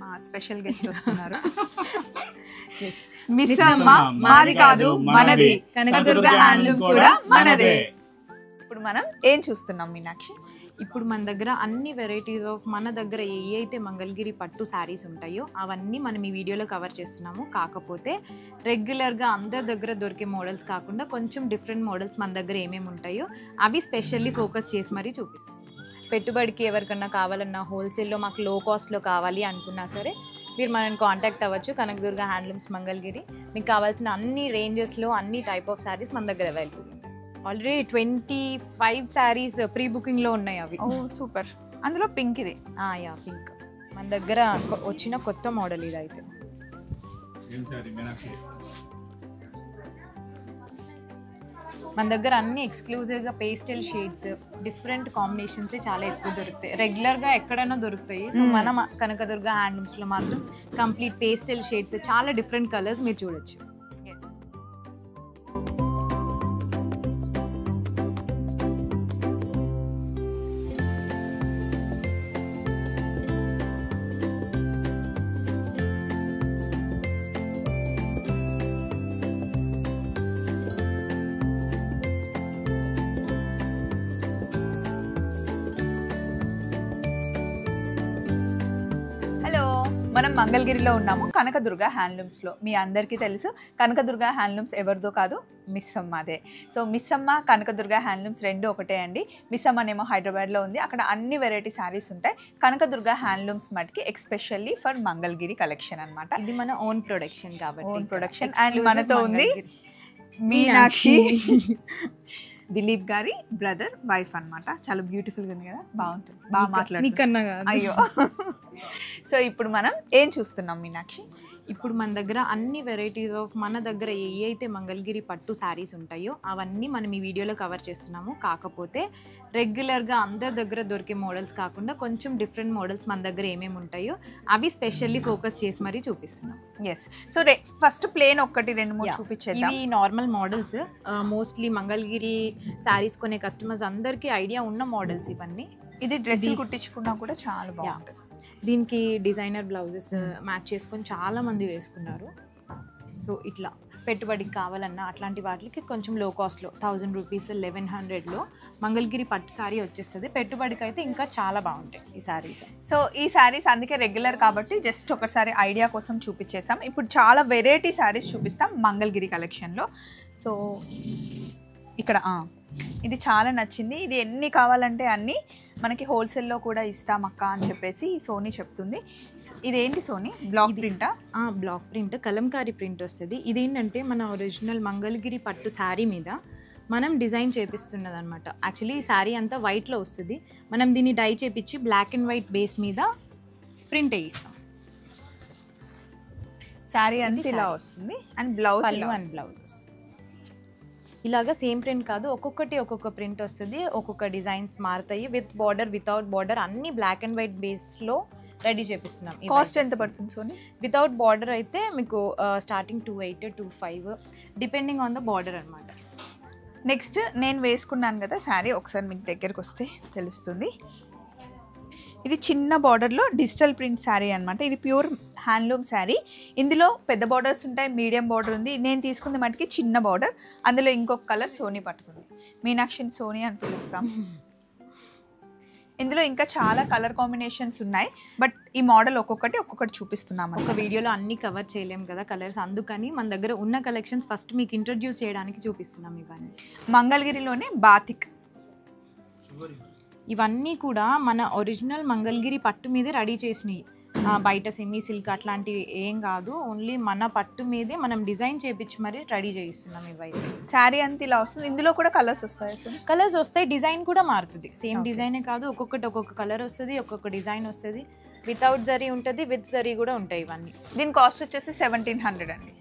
మా special guest వస్తున్నారు. Miss అమ్మ మాది కాదు మనది, కనకదుర్గ హ్యాండ్లూమ్స్ కూడా మనదే. ఇప్పుడు మనం ఏం చూస్తున్నాం మీనాక్షి? ఇప్పుడు మన దగ్గర అన్ని వెరైటీస్ ఆఫ్ మన దగ్గర ఏ అయితే మంగళగిరి పట్టు శారీస్ ఉంటాయో అవన్నీ మనం ఈ వీడియోలో కవర్ చేస్తున్నాము. కాకపోతే రెగ్యులర్గా అందరి దగ్గర దొరికే మోడల్స్ కాకుండా కొంచెం డిఫరెంట్ మోడల్స్ మన దగ్గర ఏమేమి ఉంటాయో అవి స్పెషల్లీ ఫోకస్ చేసి మరీ చూపిస్తాం. పెట్టుబడికి ఎవరికన్నా కావాలన్నా, హోల్సేల్లో మాకు లో కాస్ట్లో కావాలి అనుకున్నా సరే మీరు మనల్ని కాంటాక్ట్ అవ్వచ్చు. కనకదుర్గ హ్యాండ్లూమ్స్ మంగళగిరి. మీకు కావాల్సిన అన్ని రేంజెస్లో అన్ని టైప్ ఆఫ్ శారీస్ మన దగ్గర అవైలబుల్ ఉంటాయి. ఆల్రెడీ 25 శారీస్ ప్రీ బుకింగ్లో ఉన్నాయి అవి. ఓ సూపర్. అందులో పింక్ ఇది. యా, పింక్ మన దగ్గర వచ్చిన కొత్త మోడల్ ఇది. అయితే మన దగ్గర అన్ని ఎక్స్క్లూజివ్గా పేస్టల్ షేడ్స్, డిఫరెంట్ కాంబినేషన్స్ చాలా ఎక్కువ దొరుకుతాయి. రెగ్యులర్గా ఎక్కడైనా దొరుకుతాయి. సో మన కనకదుర్గ హ్యాండ్లూమ్స్లో మాత్రం కంప్లీట్ పేస్టల్ షేడ్స్, చాలా డిఫరెంట్ కలర్స్ మీరు చూడొచ్చు. మనం మంగళగిరిలో ఉన్నాము, కనకదుర్గ హ్యాండ్లూమ్స్లో. మీ అందరికీ తెలుసు కనకదుర్గ హ్యాండ్లూమ్స్ ఎవరిదో కాదు, మిస్ అమ్మదే. సో మిస్ అమ్మ, కనకదుర్గ హ్యాండ్లూమ్స్ రెండు ఒకటే అండి. మిస్ అమ్మనేమో హైదరాబాద్లో ఉంది, అక్కడ అన్ని వెరైటీ శారీస్ ఉంటాయి. కనకదుర్గ హ్యాండ్లూమ్స్ మటుకి ఎక్స్పెషల్లీ ఫర్ మంగళగిరి కలెక్షన్ అనమాట. ఇది మన ఓన్ ప్రొడక్షన్ కాబట్టి, ఓన్ ప్రొడక్షన్. అండ్ మనతో ఉంది మీనాక్షి, దిలీప్ గారి బ్రదర్ వైఫ్ అనమాట. చాలా బ్యూటిఫుల్గా ఉంది కదా, బాగుంటుంది, బాగా మాట్లాడుతుంది. అయ్యో. సో ఇప్పుడు మనం ఏం చూస్తున్నాం మీనాక్షి? ఇప్పుడు మన దగ్గర అన్ని వెరైటీస్ ఆఫ్ మన దగ్గర ఏ అయితే మంగళగిరి పట్టు శారీస్ ఉంటాయో అవన్నీ మనం ఈ వీడియోలో కవర్ చేస్తున్నాము. కాకపోతే రెగ్యులర్గా అందరి దగ్గర దొరికే మోడల్స్ కాకుండా కొంచెం డిఫరెంట్ మోడల్స్ మన దగ్గర ఏమేమి ఉంటాయో అవి స్పెషల్లీ ఫోకస్ చేసి మరీ చూపిస్తున్నాం. ఎస్. సో ఫస్ట్ ప్లేన్ ఒకటి రెండు మూడు చూపించేద్దాం. ఇవి normal models, mostly Mangalagiri saris కొనే కస్టమర్స్ అందరికీ ఐడియా ఉన్న మోడల్స్ ఇవన్నీ. ఇది డ్రెస్ కుట్టించుకున్నా కూడా చాలా బాగుంటుంది. దీనికి డిజైనర్ బ్లౌజెస్ మ్యాచ్ చేసుకొని చాలా మంది వేసుకున్నారు. సో ఇట్లా పెట్టుబడికి కావాలన్నా అట్లాంటి వాటికి కొంచెం లో కాస్ట్లో 1000 రూపీస్ 1100లో మంగళగిరి పట్టు శారీ వచ్చేస్తుంది. పెట్టుబడికి అయితే ఇంకా చాలా బాగుంటాయి ఈ శారీస్. సో ఈ శారీస్ అందుకే రెగ్యులర్ కాబట్టి జస్ట్ ఒకసారి ఐడియా కోసం చూపించేసాం. ఇప్పుడు చాలా వెరైటీ శారీస్ చూపిస్తాం మంగళగిరి కలెక్షన్లో. సో ఇక్కడ ఇది చాలా నచ్చింది. ఇది ఎన్ని కావాలంటే అన్నీ మనకి హోల్సేల్లో కూడా ఇస్తాం అక్క అని చెప్పేసి సోనీ చెప్తుంది. ఇదేంటి సోనీ? బ్లాక్ ప్రింటా? బ్లాక్ ప్రింట్, కలంకారీ ప్రింట్ వస్తుంది. ఇదేంటంటే మన ఒరిజినల్ మంగళగిరి పట్టు శారీ మీద మనం డిజైన్ చేపిస్తున్నది అనమాట. యాక్చువల్లీ ఈ శారీ అంతా వైట్లో వస్తుంది. మనం దీన్ని డై చేపించి బ్లాక్ అండ్ వైట్ బేస్ మీద ప్రింట్ వేయిస్తాం. శారీ అంతా ఇలా వస్తుంది. అండ్ బ్లౌజ్ అండ్ బ్లౌజ్ వస్తుంది. ఇలాగా సేమ్ ప్రింట్ కాదు, ఒక్కొక్కటి ఒక్కొక్క ప్రింట్ వస్తుంది, ఒక్కొక్క డిజైన్స్ మారుతాయి. విత్ బార్డర్, వితౌట్ బార్డర్, అన్ని బ్లాక్ అండ్ వైట్ బేస్లో రెడీ చేపిస్తున్నాం. కాస్ట్ ఎంత పడుతుంది సోనీ? వితౌట్ బార్డర్ అయితే మీకు starting 28, 25 depending on the border అనమాట. నెక్స్ట్ నేను వేసుకున్నాను కదా శారీ, ఒకసారి మీకు దగ్గరకు వస్తే తెలుస్తుంది. ఇది చిన్న బార్డర్లో డిజిటల్ ప్రింట్ శారీ అనమాట. ఇది ప్యూర్ హ్యాండ్లూమ్ శారీ. ఇందులో పెద్ద బార్డర్స్ ఉంటాయి, మీడియం బార్డర్ ఉంది. నేను తీసుకుంది మటుకి చిన్న బార్డర్. అందులో ఇంకొక కలర్ సోనీ పట్టుకుంది. మీనాక్షిని సోనీ అని పిలుస్తాం. ఇందులో ఇంకా చాలా కలర్ కాంబినేషన్స్ ఉన్నాయి. బట్ ఈ మోడల్ ఒక్కొక్కటి చూపిస్తున్నాం. ఒక వీడియోలో అన్ని కవర్ చేయలేము కదా కలర్స్, అందుకని మన దగ్గర ఉన్న కలెక్షన్స్ ఫస్ట్ మీకు ఇంట్రడ్యూస్ చేయడానికి చూపిస్తున్నాం. ఇవన్నీ మంగళగిరిలోనే బాతిక్. ఇవన్నీ కూడా మన ఒరిజినల్ మంగళగిరి పట్టు మీదే రెడీ చేసినవి. బయట సెమీ సిల్క్ అట్లాంటివి ఏం కాదు, ఓన్లీ మన పట్టు మీదే మనం డిజైన్ చేపించి మరీ రెడీ చేయిస్తున్నాం. ఇవైతే శారీ అంతా ఇలా వస్తుంది. ఇందులో కూడా కలర్స్ వస్తాయి. కలర్స్ వస్తాయి, డిజైన్ కూడా మారుతుంది. సేమ్ డిజైనే కాదు, ఒక్కొక్క కలర్ వస్తుంది, ఒక్కొక్క డిజైన్ వస్తుంది. వితౌట్ జరీ ఉంటుంది, విత్ జరీ కూడా ఉంటాయి ఇవన్నీ. దీని కాస్ట్ వచ్చేసి 1700 అండి.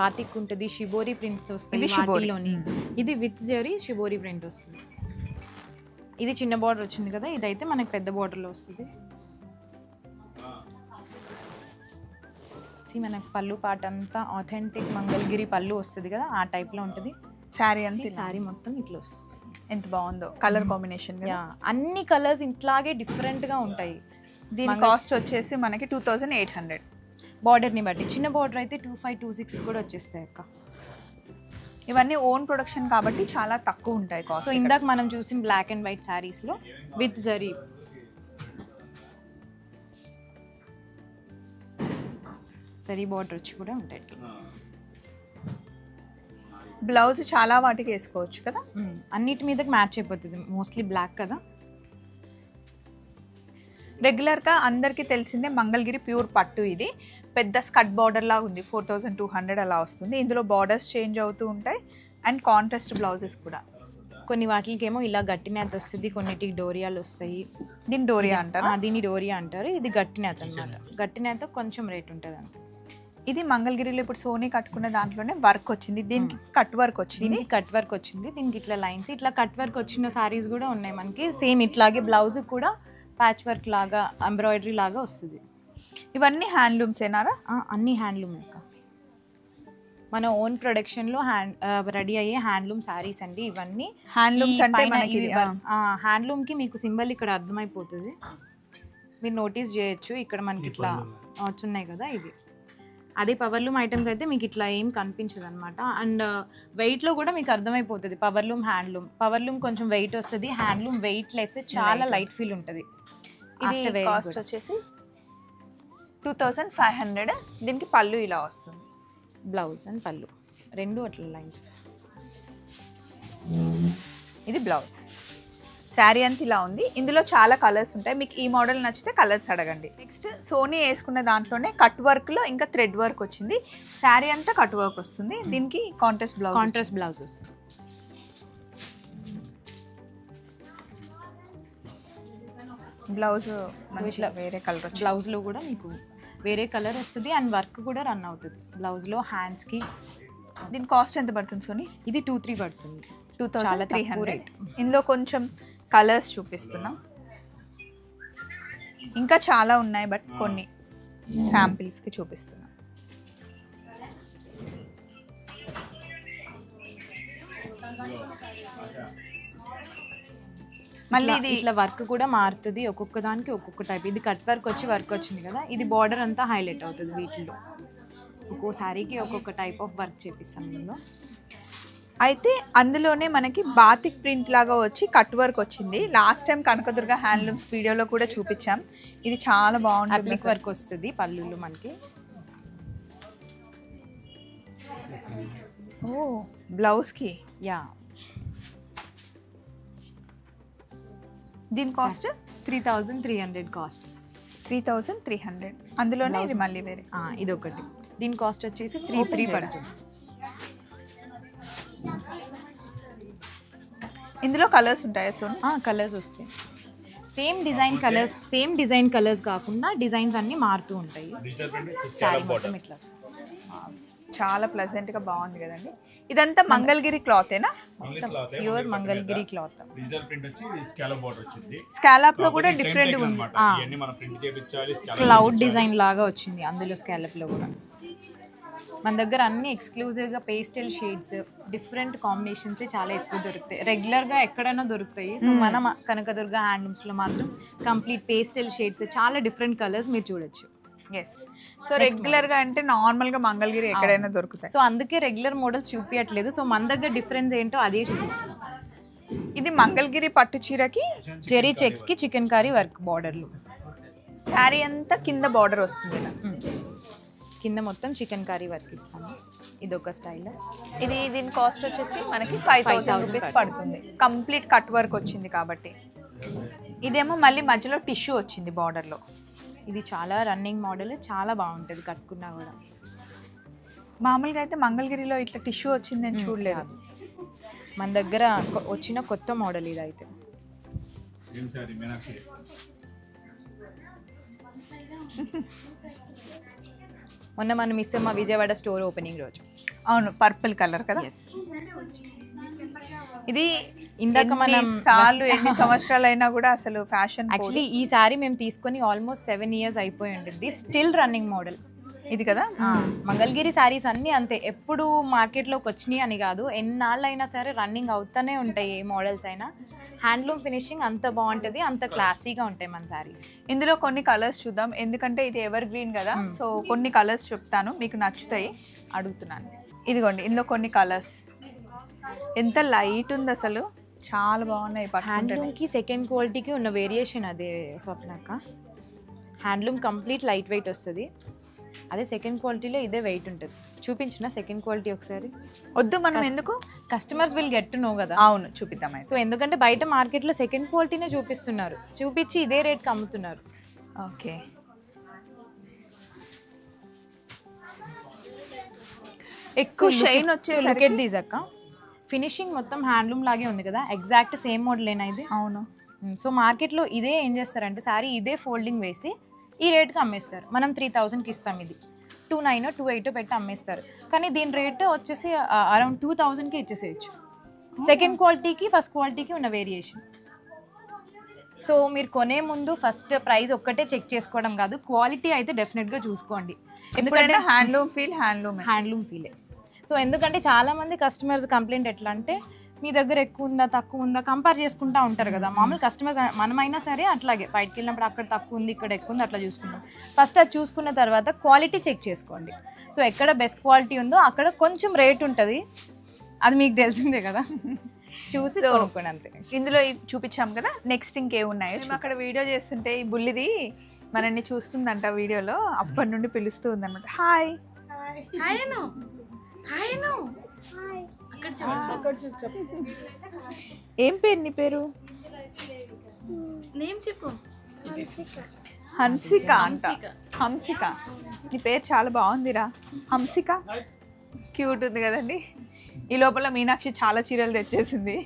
బాతిక్ ఉంటుంది, షిబోరి ప్రింట్స్ వస్తాయి వాటిలోని. ఇది విత్ జరీ షిబోరి ప్రింట్ వస్తుంది. ఇది చిన్న బార్డర్ వచ్చింది కదా, ఇదైతే మనకు పెద్ద బార్డర్లో వస్తుంది. మనకు పళ్ళు పాట అంతా ఆథెంటిక్ మంగళగిరి పళ్ళు వస్తుంది కదా, ఆ టైప్లో ఉంటుంది శారీ. అంతే శారీ మొత్తం ఇట్లా వస్తుంది. ఎంత బాగుందో కలర్ కాంబినేషన్. అన్ని కలర్స్ ఇట్లాగే డిఫరెంట్గా ఉంటాయి. దీని కాస్ట్ వచ్చేసి మనకి 2800. బార్డర్ని బట్టి చిన్న బార్డర్ అయితే 2526 కూడా వచ్చేస్తాయి అక్క. ఇవన్నీ ఓన్ ప్రొడక్షన్ కాబట్టి చాలా తక్కువ ఉంటాయి సో కాస్ట్. ఇందాక మనం చూసిన బ్లాక్ అండ్ వైట్ శారీస్లో విత్ జరీ బార్డర్ వచ్చి కూడా ఉంటాయి. బ్లౌజ్ చాలా వాటికి వేసుకోవచ్చు కదా. అన్నిటి మీదకి మ్యాచ్ అయిపోతుంది, మోస్ట్లీ బ్లాక్ కదా. రెగ్యులర్గా అందరికీ తెలిసిందే మంగళగిరి ప్యూర్ పట్టు. ఇది పెద్ద స్కట్ బార్డర్ లాగా ఉంది, 4200 అలా వస్తుంది. ఇందులో బార్డర్స్ చేంజ్ అవుతూ ఉంటాయి అండ్ కాంట్రాస్ట్ బ్లౌజెస్ కూడా. కొన్ని వాటికేమో ఇలా గట్టి నేత వస్తుంది, కొన్నిటికి డోరియాలు వస్తాయి. దీని డోరియా అంటారు. దీన్ని డోరియా అంటారు. ఇది గట్టి నేత అనమాట. గట్టి నేత కొంచెం రేట్ ఉంటుంది అంతే. ఇది మంగళగిరిలో ఇప్పుడు సోనీ కట్టుకున్న దాంట్లోనే వర్క్ వచ్చింది, దీనికి కట్ వర్క్ వచ్చింది. దీనికి కట్ వర్క్ వచ్చింది, దీనికి ఇట్లా లైన్స్ ఇట్లా కట్ వర్క్ వచ్చిన సారీస్ కూడా ఉన్నాయి మనకి. సేమ్ ఇట్లాగే బ్లౌజ్ కూడా ప్యాచ్ వర్క్ లాగా ఎంబ్రాయిడరీ లాగా వస్తుంది. ఇవన్నీ హ్యాండ్లూమ్స్ ఏనారా? అన్ని హ్యాండ్లూమ్ ఇంకా మన ఓన్ ప్రొడక్షన్లో రెడీ అయ్యే హ్యాండ్లూమ్ శారీస్ అండి ఇవన్నీ. హ్యాండ్లూమ్స్ అంటే మనకి హ్యాండ్లూమ్కి మీకు సింబల్ ఇక్కడ అర్థమైపోతుంది, మీరు నోటీస్ చేయొచ్చు. ఇక్కడ మనకి ఇట్లా ఉన్నాయి కదా, ఇవి అదే పవర్లూమ్ ఐటమ్స్ అయితే మీకు ఇట్లా ఏం కనిపించదు అనమాట. అండ్ వెయిట్లో కూడా మీకు అర్థమైపోతుంది పవర్లూమ్ హ్యాండ్లూమ్. పవర్లూమ్ కొంచెం వెయిట్ వస్తుంది, హ్యాండ్లూమ్ వెయిట్ లెస్, చాలా లైట్ ఫీల్ ఉంటుంది. ఇది కాస్ట్ వచ్చేసి 2500. దీనికి పళ్ళు ఇలా వస్తుంది, బ్లౌజ్ అండ్ పళ్ళు రెండు అట్లా లైన్స్. ఇది బ్లౌజ్. శారీ అంతా ఇలా ఉంది. ఇందులో చాలా కలర్స్ ఉంటాయి, మీకు ఈ మోడల్ నచ్చితే కలర్స్ అడగండి. నెక్స్ట్ సోనీ వేసుకున్న దాంట్లోనే కట్ వర్క్లో ఇంకా థ్రెడ్ వర్క్ వచ్చింది. శారీ అంతా కట్ వర్క్ వస్తుంది. దీనికి కాంట్రాస్ట్ బ్లౌజ్ వస్తుంది. బ్లౌజ్ ఇట్లా వేరే కలర్, బ్లౌజ్లో కూడా మీకు వేరే కలర్ వస్తుంది అండ్ వర్క్ కూడా రన్ అవుతుంది బ్లౌజ్లో హ్యాండ్స్కి. దీని కాస్ట్ ఎంత పడుతుంది సోనీ? ఇది 2300 పడుతుంది. 2300. ఇందులో కొంచెం కలర్స్ చూపిస్తున్నాం, ఇంకా చాలా ఉన్నాయి బట్ కొన్ని శాంపిల్స్కి చూపిస్తున్నాం. మళ్ళీ ఇది ఇట్లా వర్క్ కూడా మారుతుంది, ఒక్కొక్క దానికి ఒక్కొక్క టైప్. ఇది కట్ వర్క్ వచ్చి వర్క్ వచ్చింది కదా, ఇది బార్డర్ అంతా హైలైట్ అవుతుంది వీటిలో. ఒక్కో శారీకి ఒక్కొక్క టైప్ ఆఫ్ వర్క్ చేపిస్తాం ఇందులో. అయితే అందులోనే మనకి బాతిక్ ప్రింట్ లాగా వచ్చి కట్ వర్క్ వచ్చింది. లాస్ట్ టైం కనకదుర్గ హ్యాండ్లూమ్స్ వీడియోలో కూడా చూపించాం. ఇది చాలా బాగుంటుంది. అప్లిక్ వర్క్ వస్తుంది పళ్ళులో మనకి. ఓ బ్లౌజ్కి యా. దీని కాస్ట్ 3300 కాస్ట్. 3300. అందులోనే ఇది మళ్ళీ వేరే. ఇది ఒకటి. దీని కాస్ట్ వచ్చేసి 33 పడుతుంది. ఇందులో కలర్స్ ఉంటాయా సోన్? కలర్స్ వస్తాయి. సేమ్ డిజైన్ కలర్స్ కాకుండా డిజైన్స్ అన్నీ మారుతూ ఉంటాయి. శారీ మొత్తం ఇట్లా చాలా ప్లెజెంట్గా బాగుంది కదండి. ఇదంతా మంగళగిరి క్లాతేనా? Pure Mangalagiri cloth. స్కాలప్ లో కూడా డిఫరెంట్ ఉంది. క్లౌడ్ డిజైన్ లాగా వచ్చింది అందులో స్కాలప్ లో కూడా. మన దగ్గర అన్ని ఎక్స్క్లూజివ్గా పేస్టల్ షేడ్స్, డిఫరెంట్ కాంబినేషన్స్ చాలా ఎక్కువ దొరుకుతాయి. రెగ్యులర్గా ఎక్కడైనా దొరుకుతాయి. సో మన కనకదుర్గ హ్యాండ్లూమ్స్లో మాత్రం కంప్లీట్ పేస్టల్ షేడ్స్, చాలా డిఫరెంట్ కలర్స్ మీరు చూడొచ్చు. ఎస్. సో రెగ్యులర్గా అంటే నార్మల్గా మంగళగిరి ఎక్కడైనా దొరుకుతాయి. సో అందుకే రెగ్యులర్ మోడల్స్ చూపించట్లేదు. సో మన దగ్గర డిఫరెన్స్ ఏంటో అదే చూపిస్తున్నాం. ఇది మంగళగిరి పట్టు చీరకి జెరీ చెక్స్కి చికెన్ కర్రీ వర్క్ బార్డర్లు. శారీ అంతా కింద బార్డర్ వస్తుంది, కింద మొత్తం చికెన్ కర్రీ వర్క్ ఇస్తాము. ఇది ఒక స్టైల్. దీని కాస్ట్ వచ్చేసి మనకి 5000 రూపీస్ పడుతుంది. కంప్లీట్ కట్ వర్క్ వచ్చింది కాబట్టి. ఇదేమో మళ్ళీ మధ్యలో టిష్యూ వచ్చింది బార్డర్లో. ఇది చాలా రన్నింగ్ మోడల్, చాలా బాగుంటుంది కట్టుకున్నా కూడా. మామూలుగా అయితే మంగళగిరిలో ఇట్లా టిష్యూ వచ్చింది నేను చూడలేదు. మన దగ్గర వచ్చిన కొత్త మోడల్ ఇది. అయితే మొన్న మనం మిస్ అమ్మ విజయవాడ స్టోర్ ఓపెనింగ్ రోజు. అవును, పర్పుల్ కలర్ కదా. ఇది ఇందాక మనం సార్లు ఎన్ని సంవత్సరాలు అయినా కూడా అసలు ఫ్యాషన్. యాక్చువల్లీ ఈ సారీ మేము తీసుకొని ఆల్మోస్ట్ 7 years అయిపోయి ఉంటుంది. Still running model. ఇది కదా. మంగళగిరి శారీస్ అన్నీ అంతే, ఎప్పుడు మార్కెట్లోకి వచ్చినాయి అని కాదు, ఎన్నాళ్ళైనా సరే రన్నింగ్ అవుతూనే ఉంటాయి. ఏ మోడల్స్ అయినా హ్యాండ్లూమ్ ఫినిషింగ్ అంత బాగుంటుంది, అంత క్లాసీగా ఉంటాయి మన శారీస్. ఇందులో కొన్ని కలర్స్ చూద్దాం, ఎందుకంటే ఇది ఎవర్ గ్రీన్ కదా. సో కొన్ని కలర్స్ చెప్తాను, మీకు నచ్చుతాయి అడుగుతున్నాను. ఇదిగోండి ఇందులో కొన్ని కలర్స్, ఎంత లైట్ ఉంది అసలు, చాలా బాగున్నాయి. హ్యాండ్లూమ్కి సెకండ్ క్వాలిటీకి ఉన్న వేరియేషన్ అదే స్వప్నక్క. హ్యాండ్లూమ్ కంప్లీట్ లైట్ వెయిట్ వస్తుంది, అదే సెకండ్ క్వాలిటీలో ఇదే వెయిట్ ఉంటుంది. చూపించిన సెకండ్ క్వాలిటీ ఒకసారి. వద్దు మనం ఎందుకు, customers will get to know కదా. అవును చూపిద్దాం. సో ఎందుకంటే బయట మార్కెట్లో సెకండ్ క్వాలిటీనే చూపిస్తున్నారు, చూపించి ఇదే రేట్కి అమ్ముతున్నారు. ఓకే, ఎక్కువ షైన్ వచ్చేసరికి దీస్ అక్క ఫినిషింగ్ మొత్తం హ్యాండ్లూమ్ లాగే ఉంది కదా, ఎగ్జాక్ట్ సేమ్ మోడల్ ఏనా ఇది. అవును. సో మార్కెట్లో ఇదే ఏం చేస్తారంటే శారీ ఇదే ఫోల్డింగ్ వేసి ఈ రేట్కి అమ్మేస్తారు. మనం 3000కి ఇస్తాం, ఇది 2900 2800 పెట్టి అమ్మేస్తారు. కానీ దీని రేట్ వచ్చేసి అరౌండ్ 2000కి ఇచ్చేసేయచ్చు. సెకండ్ క్వాలిటీకి ఫస్ట్ క్వాలిటీకి ఉన్న వేరియేషన్. సో మీరు కొనే ముందు ఫస్ట్ ప్రైస్ ఒక్కటే చెక్ చేసుకోవడం కాదు, క్వాలిటీ అయితే డెఫినెట్గా చూసుకోండి. ఎందుకంటే హ్యాండ్లూమ్ ఫీలే. సో ఎందుకంటే చాలామంది కస్టమర్స్ కంప్లైంట్ ఎట్లా అంటే మీ దగ్గర ఎక్కువ ఉందా తక్కువ ఉందా కంపేర్ చేసుకుంటూ ఉంటారు కదా. మామూలు కస్టమర్స్ మనమైనా సరే అట్లాగే బయటకు వెళ్ళినప్పుడు అక్కడ తక్కువ ఉంది ఇక్కడ ఎక్కువ ఉంది అట్లా చూసుకుంటాం. ఫస్ట్ అది చూసుకున్న తర్వాత క్వాలిటీ చెక్ చేసుకోండి. సో ఎక్కడ బెస్ట్ క్వాలిటీ ఉందో అక్కడ కొంచెం రేట్ ఉంటుంది, అది మీకు తెలిసిందే కదా, చూసి కొనుక్కోండి అంతే. ఇందులో చూపించాం కదా, నెక్స్ట్ ఇంకేమున్నాయో. మేము అక్కడ వీడియో చేస్తుంటే ఈ బుల్లిది మనల్ని చూస్తుందంట వీడియోలో, అప్పటి నుండి పిలుస్తూ ఉందన్నమాట. హాయ్ ఏం పేరు నీ పేరు? నేమ్ చెప్పు. హన్సిక అంట. హంసిక, నీ పేరు చాలా బాగుందిరా హంసిక, క్యూట్ ఉంది కదండి. ఈ లోపల మీనాక్షి చాలా చీరలు తెచ్చేసింది.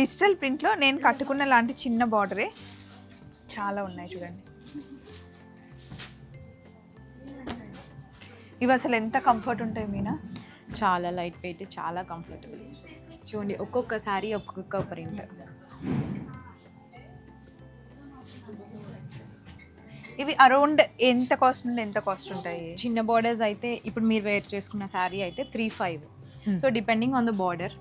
డిజిటల్ ప్రింట్లో నేను కట్టుకున్న లాంటి చిన్న బార్డరే చాలా ఉన్నాయి చూడండి. ఇవి అసలు ఎంత కంఫర్ట్ ఉంటాయి మీనా, చాలా లైట్ వెయిట్, చాలా కంఫర్టబుల్. చూడండి ఒక్కొక్క శారీ ఒక్కొక్క ప్రింట్. ఇవి అరౌండ్ ఎంత కాస్ట్ నుండి ఎంత కాస్ట్ ఉంటాయి? చిన్న బార్డర్స్ అయితే ఇప్పుడు మీరు వేర్ చేసుకున్న శారీ అయితే 3,500. So depending on the border.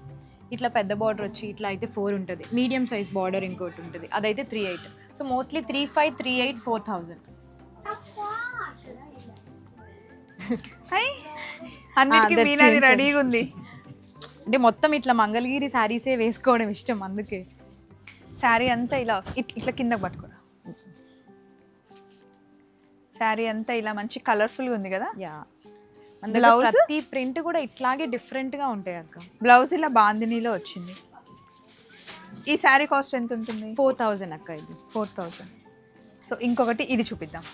ఇట్లా పెద్ద బార్డర్ వచ్చి ఇట్లా అయితే 4 ఉంటుంది, మీడియం సైజ్ బార్డర్ ఇంకోటి ఉంటుంది, అదైతే 3,800. So mostly 3,500, 3,800, 4,000. అన్నిటికీ మీనాది రెడీగా ఉంది. అంటే మొత్తం ఇట్లా మంగళగిరి శారీసే వేసుకోవడం ఇష్టం, అందుకే శారీ అంతా ఇలా ఇట్లా కిందకి పట్టుకోరా. శారీ అంతా ఇలా మంచి కలర్ఫుల్గా ఉంది కదా. యా, బ్లౌజ్ ప్రతి ప్రింట్ కూడా ఇట్లాగే డిఫరెంట్గా ఉంటాయి అక్క. బ్లౌజ్ ఇలా బాందినీలో వచ్చింది. ఈ శారీ కాస్ట్ ఎంత ఉంటుంది? 4,000 అక్క. ఇది 4,000. సో ఇంకొకటి ఇది చూపిద్దాం,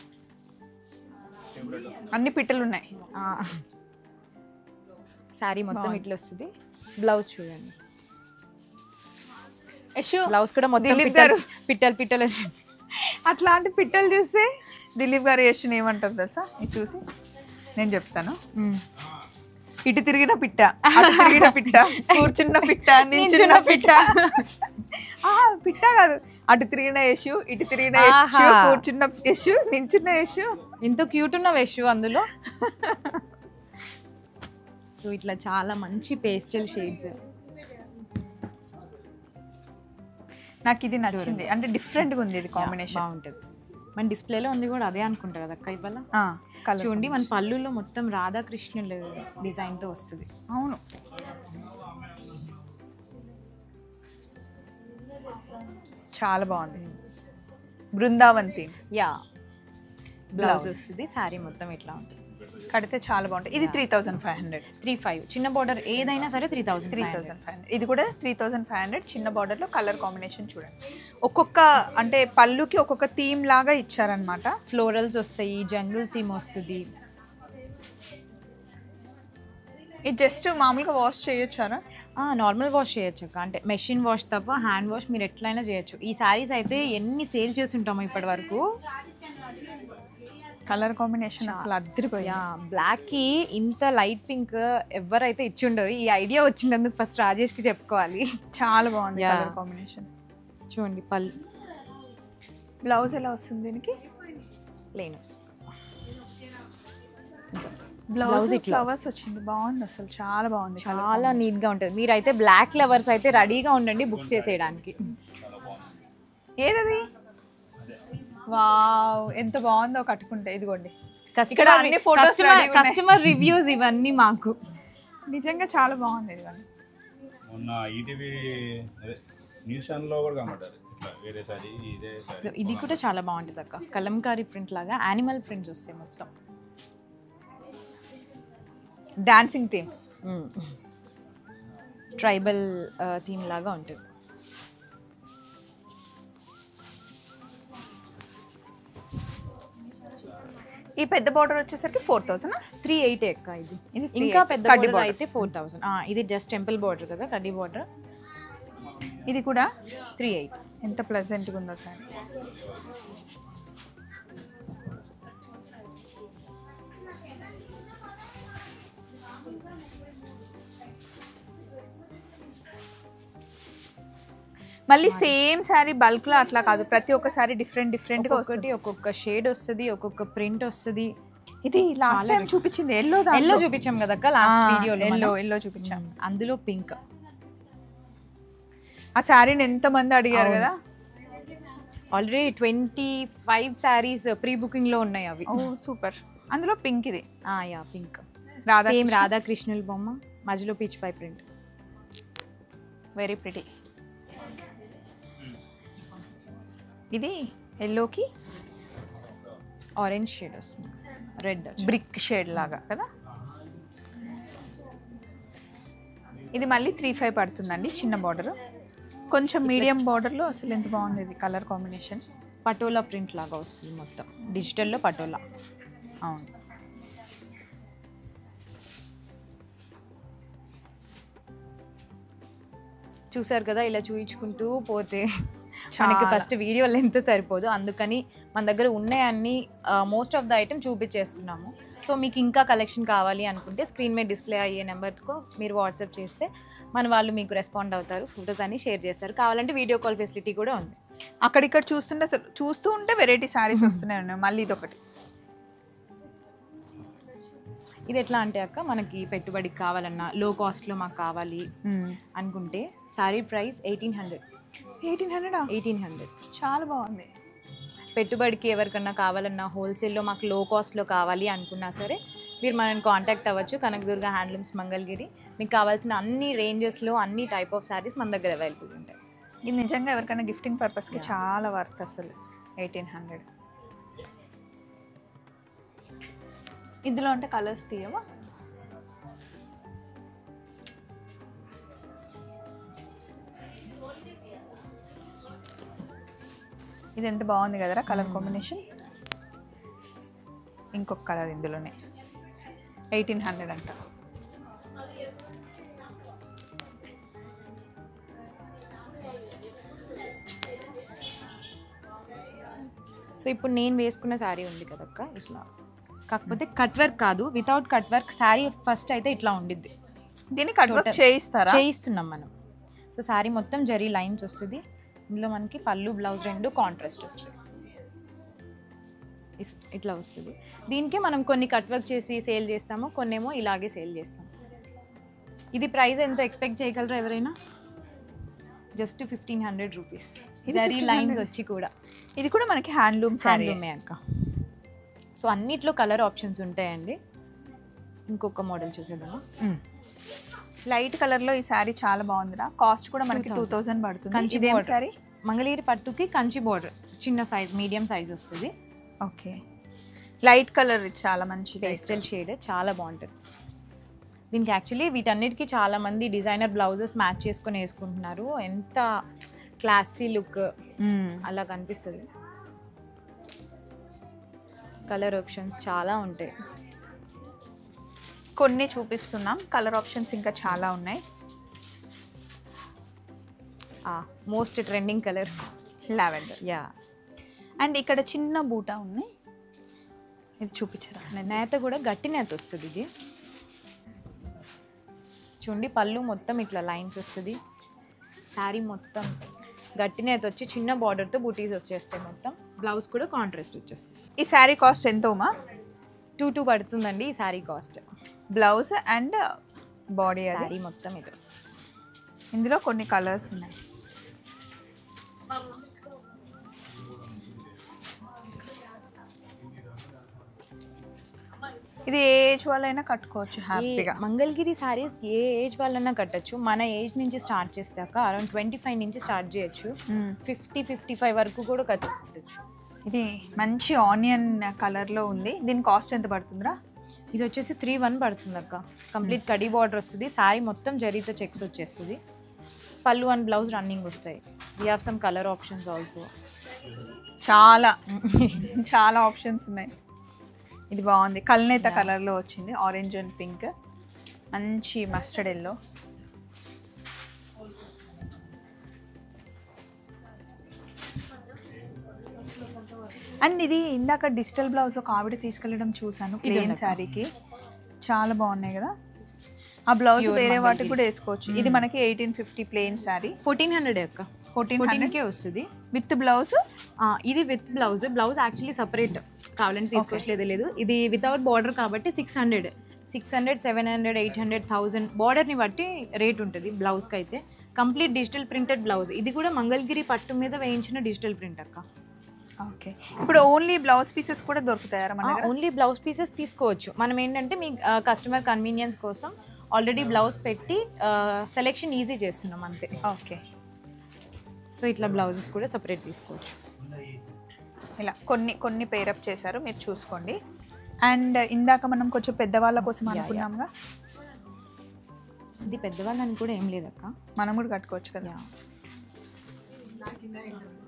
అన్ని పిట్టలు ఉన్నాయి. శారీ మొత్తం ఇట్లా వస్తుంది, బ్లౌజ్ చూడండి. బ్లౌజ్ కూడా మొత్తం పిట్టలు. అట్లాంటి పిట్టలు చూస్తే దిలీప్ గారు యశ్ని ఏమంటారు తెలుసా? ఇది చూసి నేను చెప్తాను. ఇటు తిరిగిన పిట్ట, అటు తిరిగిన పిట్ట, కూర్చున్న పిట్ట, నించున్న పిట్ట. పిట్ట కాదు, అటు తిరిగిన యశు, ఇటు తిరిగిన యశు, కూర్చున్న యశు, నించున్న యశు. ఎంతో క్యూట్ ఉన్న యశు అందులో. సో ఇట్లా చాలా మంచి పేస్టల్ షేడ్స్. నాకు ఇది నచ్చింది, అంటే డిఫరెంట్గా ఉంది, ఇది కాంబినేషన్ బాగుంటుంది. మన డిస్ప్లేలో ఉంది కూడా అదే అనుకుంటా కదా అక్క. ఇవాళ చూడండి మన పళ్ళులో మొత్తం రాధాకృష్ణుల డిజైన్తో వస్తుంది. అవును, చాలా బాగుంది. బృందావన్ థీమ్. యా, బ్లౌజ్ వస్తుంది, శారీ మొత్తం ఇట్లా ఉంటుంది, కడితే చాలా బాగుంటుంది. ఇది 3,500. 3,500 చిన్న బార్డర్ ఏదైనా సరే 3,500. ఇది కూడా 3,500 చిన్న బార్డర్లో. కలర్ కాంబినేషన్ చూడండి, ఒక్కొక్క అంటే పళ్ళుకి ఒక్కొక్క థీమ్ లాగా ఇచ్చారనమాట. ఫ్లోరల్స్ వస్తాయి, జంగిల్ థీమ్ వస్తుంది. ఇది జస్ట్ మామూలుగా వాష్ చేయొచ్చారా? నార్మల్ వాష్ చేయొచ్చు అక్క, అంటే మెషిన్ వాష్ తప్ప హ్యాండ్ వాష్ మీరు ఎట్లయినా చేయొచ్చు. ఈ శారీస్ అయితే ఎన్ని సేల్ చేసి ఉంటామో ఇప్పటి వరకు. కలర్ కాంబినేషన్ అసలు అద్దరిపోయా. బ్లాక్కి ఇంత లైట్ పింక్ ఎవరైతే ఇచ్చిండరు. ఈ ఐడియా వచ్చినందుకు ఫస్ట్ రాజేష్కి చెప్పుకోవాలి. చాలా బాగుంది కలర్ కాంబినేషన్. చూడండి పళ్ళు. బ్లౌజ్ ఎలా వస్తుంది దీనికి? ప్లెయిన్ వస్తుంది. బ్లౌజ్ ఫ్లవర్స్ వచ్చింది, బాగుంది అసలు, చాలా బాగుంది, చాలా నీట్గా ఉంటుంది. మీరైతే బ్లాక్ ఫ్లవర్స్ అయితే రెడీగా ఉండండి బుక్ చేసేయడానికి. ఏదది? వావ్, ఎంత బాగుందో కట్టుకుంటే. ఇదిగోండి కస్టమర్ రివ్యూస్ ఇవన్నీ మాకు. నిజంగా చాలా బాగుంది. ఇదిగోండి మొన్న ఈటీవీ న్యూస్ ఛానల్లో కూడా కనబడ్డారు వేరే సారీ. ఇది కూడా చాలా బాగుంటుంది అక్క, కలంకారీ ప్రింట్ లాగా యానిమల్ ప్రింట్స్ వస్తాయి మొత్తం. డాన్సింగ్ థీమ్, ట్రైబల్ థీమ్ లాగా ఉంటుంది. ఈ పెద్ద బార్డర్ వచ్చేసరికి 4000. 380 అక్క. ఇది ఇంకా పెద్ద బార్డర్ అయితే 4000. ఇది జస్ట్ టెంపుల్ బార్డర్ కదా, కడ్డీ బార్డర్. ఇది కూడా 380. ఎంత ప్లెజెంట్గా ఉందో సార్. మళ్ళీ సేమ్ శారీ బల్క్ లో అట్లా కాదు, ప్రతి ఒక్క శారీ డిఫరెంట్ గా ఒకటి ఒక్కొక్క షేడ్ వస్తుంది, ఒక్కొక్క ప్రింట్ వస్తుంది. ఇది లాస్ట్ టైం చూపించింది ఎల్లో చూపించాం కదా లాస్ట్ వీడియోలో. ఎల్లో చూపించాం, అందులో పింక్. ఆ శారీని ఎంత మంది అడిగారు కదా. ఆల్రెడీ 25 శారీస్ ప్రీ బుకింగ్ లో ఉన్నాయి అవి. ఓ సూపర్. అందులో పింక్ ఇది. యా పింక్, సేమ్ రాధాకృష్ణుల బొమ్మ, మధ్యలో పీచ్ పై ప్రింట్. Very pretty. ఇది ఎల్లోకి ఆరెంజ్ షేడ్ వస్తుంది, రెడ్ బ్రిక్ షేడ్ లాగా కదా. ఇది మళ్ళీ 35 పడుతుందండి, చిన్న బార్డర్, కొంచెం మీడియం బార్డర్లో. అసలు ఎంత బాగుంది ఇది కలర్ కాంబినేషన్. పటోలా ప్రింట్ లాగా వస్తుంది మొత్తం, డిజిటల్లో పటోలా. అవును, చూసారు కదా, ఇలా చూయించుకుంటూ పోతే మనకి ఫస్ట్ వీడియో లెంత్ సరిపోదు. అందుకని మన దగ్గర ఉన్నాయన్నీ మోస్ట్ ఆఫ్ ద ఐటమ్ చూపించేస్తున్నాము. సో మీకు ఇంకా కలెక్షన్ కావాలి అనుకుంటే స్క్రీన్ మీద డిస్ప్లే అయ్యే నెంబర్తో మీరు వాట్సాప్ చేస్తే మన వాళ్ళు మీకు రెస్పాండ్ అవుతారు, ఫొటోస్ అన్ని షేర్ చేస్తారు. కావాలంటే వీడియో కాల్ ఫెసిలిటీ కూడా ఉంది. అక్కడిక్కడ చూస్తూ ఉంటే వెరైటీ శారీస్ వస్తున్నాయి ఉన్నాయి. మళ్ళీ ఇదొకటి. ఇది ఎట్లా అంటే అక్క, మనకి పెట్టుబడికి కావాలన్నా, లో కాస్ట్లో మాకు కావాలి అనుకుంటే శారీ ప్రైస్ 1800. 1800 చాలా బాగుంది. పెట్టుబడికి ఎవరికన్నా కావాలన్నా, హోల్సేల్లో మాకు లో కాస్ట్లో కావాలి అనుకున్నా సరే మీరు మనల్ని కాంటాక్ట్ అవ్వచ్చు. కనకదుర్గ హ్యాండ్లూమ్స్ మంగళగిరి. మీకు కావాల్సిన అన్ని రేంజెస్లో అన్ని టైప్ ఆఫ్ శారీస్ మన దగ్గర అవైలబుల్ ఉంటాయి. ఇది నిజంగా ఎవరికైనా గిఫ్టింగ్ పర్పస్కి చాలా వర్త్ అసలు. 1800. ఇందులో అంటే కలర్స్ తీయవా? ఇది ఎంత బాగుంది కదరా కలర్ కాంబినేషన్. ఇంకొక కలర్ ఇందులోనే 1800 అంట. సో ఇప్పుడు నేను వేసుకున్న శారీ ఉంది కదక్క ఇట్లా, కాకపోతే కట్ వర్క్ కాదు, without cut work sari first అయితే ఇట్లా ఉండిద్ది. దీన్ని కట్ వర్క్ చేయిస్తున్నాం మనం. సో శారీ మొత్తం జరీ లైన్స్ వస్తుంది. ఇందులో మనకి పళ్ళు బ్లౌజ్ రెండు కాంట్రాస్ట్ వస్తుంది, ఇట్లా వస్తుంది. దీనికి మనం కొన్ని కట్ వర్క్ చేసి సేల్ చేస్తాము, కొన్నేమో ఇలాగే సేల్ చేస్తాము. ఇది ప్రైస్ ఎంతో ఎక్స్పెక్ట్ చేయగలరా ఎవరైనా? Just 1500 rupees. జరీ లైన్స్ వచ్చి కూడా. ఇది కూడా మనకి హ్యాండ్లూమే అక్క. సో అన్నిట్లో కలర్ ఆప్షన్స్ ఉంటాయండి. ఇంకొక మోడల్ చూసేద్దామా? లైట్ కలర్లో ఈ శారీ చాలా బాగుందిరా. కాస్ట్ కూడా మనకి 2000 పడుతుంది. కంచి శారీ, మంగళగిరి పట్టుకి కంచి బోర్డర్, చిన్న సైజ్, మీడియం సైజ్ వస్తుంది. ఓకే, లైట్ కలర్ చాలా మంచి పేస్టల్ షేడ్, చాలా బాగుంటుంది. దీనికి యాక్చువల్లీ వీటన్నిటికీ చాలామంది డిజైనర్ బ్లౌజెస్ మ్యాచ్ చేసుకొని వేసుకుంటున్నారు. ఎంత క్లాసీ లుక్ అలా కనిపిస్తుంది. కలర్ ఆప్షన్స్ చాలా ఉంటాయి. కొన్ని చూపిస్తున్నాం, కలర్ ఆప్షన్స్ ఇంకా చాలా ఉన్నాయి. Most trending colour lavender. Yeah. And ఇక్కడ చిన్న బూటా ఉన్నాయి, ఇది చూపించరా? నేత కూడా గట్టి నేత వస్తుంది. ఇది చూడండి, పళ్ళు మొత్తం ఇట్లా లైన్స్ వస్తుంది. శారీ మొత్తం గట్టి నేత వచ్చి చిన్న బార్డర్తో బూటీస్ వచ్చేస్తాయి మొత్తం. బ్లౌజ్ కూడా కాంట్రాస్ట్ వచ్చేస్తుంది. ఈ శారీ కాస్ట్ ఎంత ఉమా? 2 పడుతుందండి ఈ sari cost. Blouse and body sari మొత్తం ఇది వస్తుంది. ఇందులో కొన్ని కలర్స్ ఉన్నాయి. ఇది ఏ ఏజ్ వాళ్ళైనా కట్టుకోవచ్చు హ్యాపీగా. మంగళగిరి శారీస్ ఏ ఏజ్ వాళ్ళైనా కట్టచ్చు. మన ఏజ్ నుంచి స్టార్ట్ చేస్తాక అరౌండ్ 25 నుంచి స్టార్ట్ చేయొచ్చు. 50-55 వరకు కూడా కట్టచ్చు. ఇది మంచి ఆనియన్ కలర్లో ఉంది. దీని కాస్ట్ ఎంత పడుతుందిరా? ఇది వచ్చేసి 3,1 పడుతుంది అక్క. కంప్లీట్ కడీ బార్డర్ వస్తుంది. శారీ మొత్తం జరీతో చెక్స్ వచ్చేస్తుంది. పళ్ళు అండ్ బ్లౌజ్ రన్నింగ్ వస్తాయి. We have some colour options also. చాలా చాలా ఆప్షన్స్ ఉన్నాయి. ఇది బాగుంది. కల్నేత కలర్లో వచ్చింది. ఆరెంజ్ అండ్ పింక్, మంచి మస్టర్డ్ ఎల్లో. అండ్ ఇది ఇందాక డిజిటల్ బ్లౌజ్ ఒక ఆవిడ తీసుకెళ్ళడం చూసాను ప్లెయిన్ శారీకి. చాలా బాగున్నాయి కదా. ఆ బ్లౌజ్ వేరే వాటికి కూడా వేసుకోవచ్చు. ఇది మనకి 1850 ప్లెయిన్ శారీ. 1400 అక్క. 1400కే వస్తుంది విత్ బ్లౌజ్. ఇది with blouse. Blouse actually separate కావాలంటే తీసుకోవట్లేదు. లేదు, ఇది వితౌట్ బార్డర్ కాబట్టి 600, 700, 800, 1000 బార్డర్ని బట్టి రేట్ ఉంటుంది బ్లౌజ్కి అయితే. Complete digital printed blouse. ఇది కూడా మంగళగిరి పట్టు మీద వేయించిన డిజిటల్ ప్రింట్ అక్క. ఓకే. ఇప్పుడు ఓన్లీ బ్లౌజ్ పీసెస్ కూడా దొరుకుతాయా మన దగ్గర? ఓన్లీ బ్లౌజ్ పీసెస్ తీసుకోవచ్చు. మనం ఏంటంటే మీ కస్టమర్ కన్వీనియన్స్ కోసం ఆల్రెడీ బ్లౌజ్ పెట్టి సెలెక్షన్ ఈజీ చేస్తున్నాం అంతే. ఓకే. సో ఇట్లా బ్లౌజెస్ కూడా సపరేట్ తీసుకోవచ్చు. ఇలా కొన్ని పేరప్ చేశారు, మీరు చూసుకోండి. అండ్ ఇందాక మనం కొంచెం పెద్దవాళ్ళ కోసం అనుకున్నాంగా. ఇది పెద్దవాళ్ళని కూడా ఏం లేదక్క, మనం కూడా కట్టుకోవచ్చు కదా.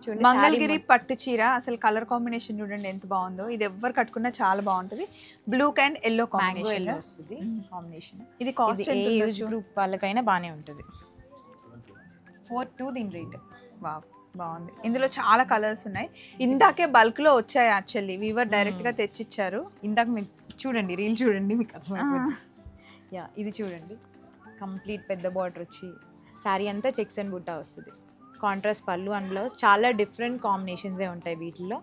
చూడండి మంగళగిరి పట్టు చీర అసలు కలర్ కాంబినేషన్ చూడండి ఎంత బాగుందో. ఇది ఎవరు కట్టుకున్నా చాలా బాగుంటుంది. బ్లూ అండ్ ఎల్లో కాంబినేషన్ వస్తుంది కాంబినేషన్. ఇది కాస్ట్ ఏ ఏజ్ గ్రూప్ వాళ్ళకైనా బాగానే ఉంటుంది. 4,2 దీని రేట్. వావ్, బాగుంది. ఇందులో చాలా కలర్స్ ఉన్నాయి. ఇందాకే బల్క్ లో వచ్చాయి యాక్చువల్లీ. వీవర్ డైరెక్ట్ గా తెచ్చిచ్చారు. ఇందాక మీకు చూడండి, రీల్ చూడండి మీకు అర్థమైపోతుంది. యా, ఇది చూడండి కంప్లీట్ పెద్ద బార్డర్ వచ్చి శారీ అంతా చెక్స్ అండ్ బుట్టా వస్తుంది. కాంట్రాస్ట్ పళ్ళు అండ్ బ్లౌజ్. చాలా డిఫరెంట్ కాంబినేషన్సే ఉంటాయి వీటిలో.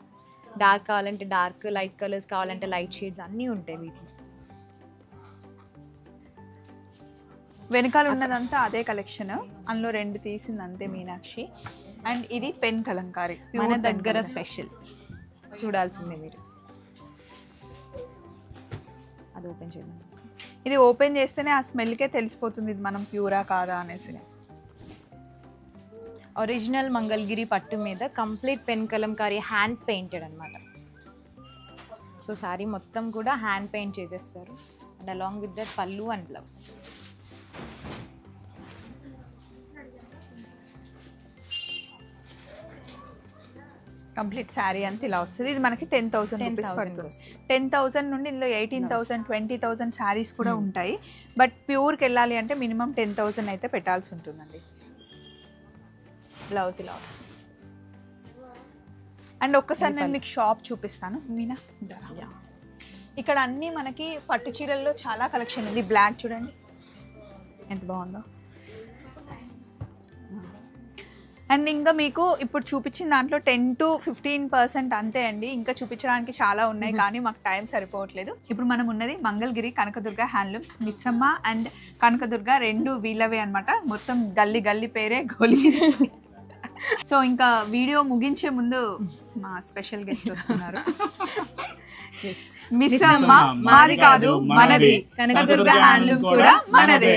డార్క్ కావాలంటే డార్క్, లైట్ కలర్స్ కావాలంటే లైట్ షేడ్స్ అన్నీ ఉంటాయి వీటిలో. వెనకాల ఉన్నదంతా అదే కలెక్షన్. అందులో 2 తీసింది అంతే మీనాక్షి. అండ్ ఇది పెన్ కలంకారీ మన దగ్గర స్పెషల్, చూడాల్సిందే మీరు. అది ఓపెన్ చేద్దాం. ఇది ఓపెన్ చేస్తేనే ఆ స్మెల్కే తెలిసిపోతుంది ఇది మనం ప్యూరా కాదా అనేసి. ఒరిజినల్ మంగళగిరి పట్టు మీద complete pen Kalamkari hand painted అనమాట. సో శారీ మొత్తం కూడా హ్యాండ్ పెయింట్ చేసేస్తారు. అండ్ అలాంగ్ విత్ దట్ పళ్ళు అండ్ బ్లౌజ్. కంప్లీట్ శారీ అంతా ఇలా వస్తుంది. ఇది మనకి 10,000 రూపీస్ పడుతుంది. 10,000 నుండి ఇందులో 18,000, 20,000 శారీస్ కూడా ఉంటాయి. బట్ ప్యూర్కి వెళ్ళాలి అంటే మినిమం 10,000 అయితే పెట్టాల్సి ఉంటుందండి. బ్లౌజ్ ఇలా వస్తుంది. అండ్ ఒక్కసారి నేను మీకు షాప్ చూపిస్తాను మీనా. ఇక్కడ అన్నీ మనకి పట్టు చీరల్లో చాలా కలెక్షన్ ఉంది. బ్లాక్ చూడండి ఎంత బాగుందో. అండ్ ఇంకా మీకు ఇప్పుడు చూపించిన దాంట్లో 10 to 15% అంతే అండి. ఇంకా చూపించడానికి చాలా ఉన్నాయి కానీ మాకు టైం సరిపోవట్లేదు. ఇప్పుడు మనం ఉన్నది మంగళగిరి కనకదుర్గ హ్యాండ్లూమ్స్. మిస్సమ్మ అండ్ కనకదుర్గ 2 వీళ్ళవే అనమాట. మొత్తం గల్లీ పేరే గోలీ. సో ఇంకా వీడియో ముగించే ముందు మా స్పెషల్ గెస్ట్ వస్తున్నారు. మిస్సమ్మ మాది కాదు మనది, కనకదుర్గ హ్యాండ్లూమ్స్ కూడా మనదే.